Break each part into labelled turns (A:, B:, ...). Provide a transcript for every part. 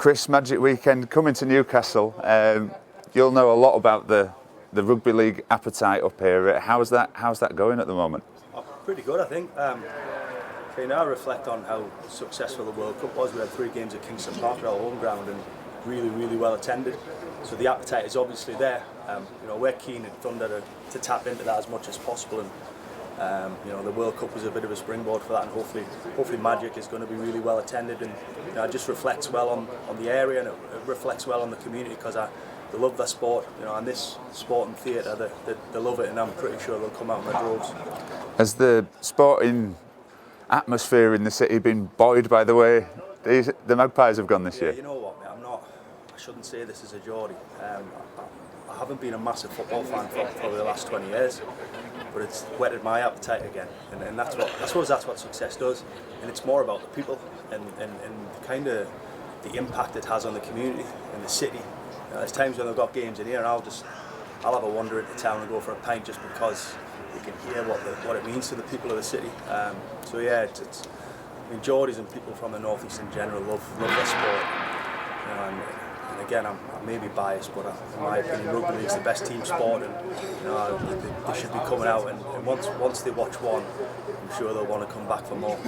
A: Chris, Magic Weekend coming to Newcastle. You'll know a lot about the rugby league appetite up here. How's that going at the moment?
B: Pretty good, I think. I reflect on how successful the World Cup was. We had 3 games at Kingston Park, our home ground, and really well attended. So the appetite is obviously there. We're keen at Thunder to tap into that as much as possible. And the World Cup was a bit of a springboard for that, and hopefully Magic is going to be really well attended, and it just reflects well on the area, and it reflects well on the community, because they love their sport, and this sport and theatre, they love it, and I'm pretty sure they'll come out in their droves. Has
A: the sporting atmosphere in the city been buoyed by the way the Magpies have gone this year?
B: You know what, mate, I shouldn't say this as a Geordie. I haven't been a massive football fan for probably the last 20 years, but it's whetted my appetite again, and that's what success does. And it's more about the people and kind of the impact it has on the community and the city. There's times when they've got games in here, and I'll have a wander into town and go for a pint just because you can hear what it means to the people of the city. Geordies and people from the North East in general love their sport. And again, I may be biased, but in my opinion, rugby league is the best team sport, and they should be coming out. And once they watch one, I'm sure they'll want to come back for more.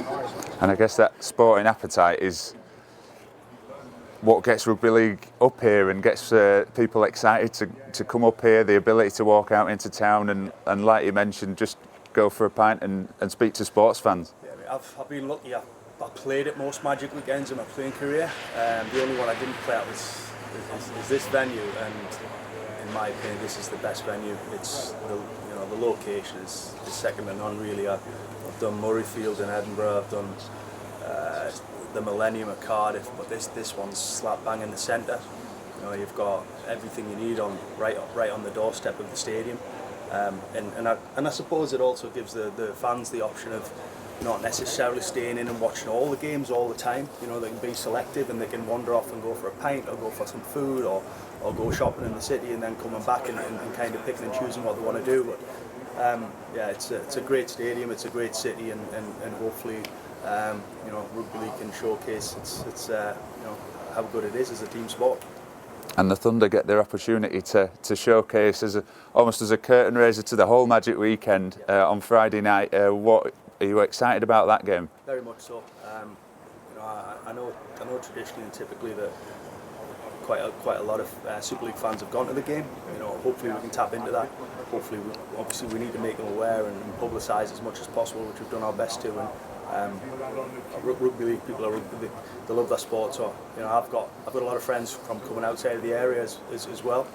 A: And I guess that sporting appetite is what gets rugby league up here and gets people excited to come up here. The ability to walk out into town and like you mentioned, just go for a pint and speak to sports fans.
B: Yeah, I've been lucky. I played at most Magic weekends in my playing career. The only one I didn't play at is this venue, and in my opinion, this is the best venue. It's the location is second to none, really. I've done Murrayfield in Edinburgh. I've done the Millennium at Cardiff, but this one's slap bang in the centre. You've got everything you need right on the doorstep of the stadium, and I suppose it also gives the fans the option of not necessarily staying in and watching all the games all the time. They can be selective, and they can wander off and go for a pint or go for some food or go shopping in the city, and then coming back and kind of picking and choosing what they want to do. But it's a great stadium, it's a great city, and hopefully rugby league can showcase how good it is as a team sport.
A: And the Thunder get their opportunity to showcase almost as a curtain raiser to the whole Magic Weekend on Friday night. What are you excited about that game?
B: Very much so. I know traditionally and typically that quite a lot of Super League fans have gone to the game. Hopefully we can tap into that. Hopefully, we need to make them aware and publicise as much as possible, which we've done our best to. And rugby league people they love their sport. So I've got a lot of friends from coming outside of the area as well.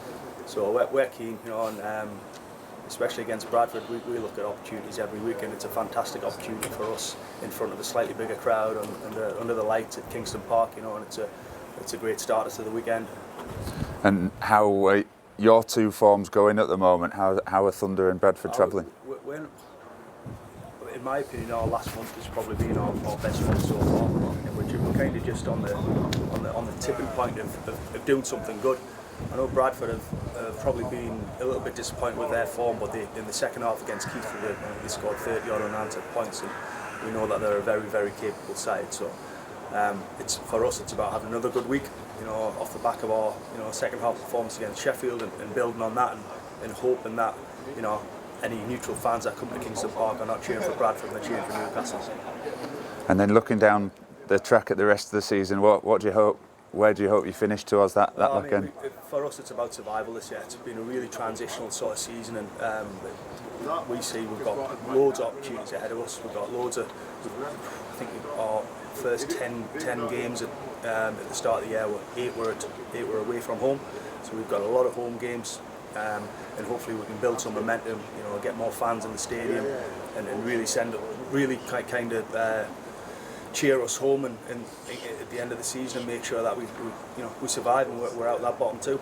B: So we're keen, and especially against Bradford, we look at opportunities every week, and it's a fantastic opportunity for us in front of a slightly bigger crowd under the lights at Kingston Park, and it's a great starter to the weekend.
A: And how your two forms going at the moment? How are Thunder and Bradford travelling?
B: In my opinion, our last month has probably been our best one so far, which we're kind of just on the tipping point of doing something good. I know Bradford have probably been a little bit disappointed with their form, but in the second half against Keith, they scored 30 odd unanswered points, and we know that they're a very capable side. So for us, it's about having another good week, off the back of our second half performance against Sheffield, and building on that, and hoping that any neutral fans that come to Kingston Park are not cheering for Bradford, they're cheering for Newcastle.
A: And then looking down the track at the rest of the season, what do you hope? Where do you hope you finish towards that weekend?
B: For us, it's about survival this year. It's been a really transitional sort of season, and we see we've got loads of opportunities ahead of us. We've got loads of. I think our first 10 games at the start of the year were away from home, so we've got a lot of home games. And hopefully we can build some momentum, get more fans in the stadium, and really kind of cheer us home and at the end of the season, and make sure that we survive and we're out that bottom two.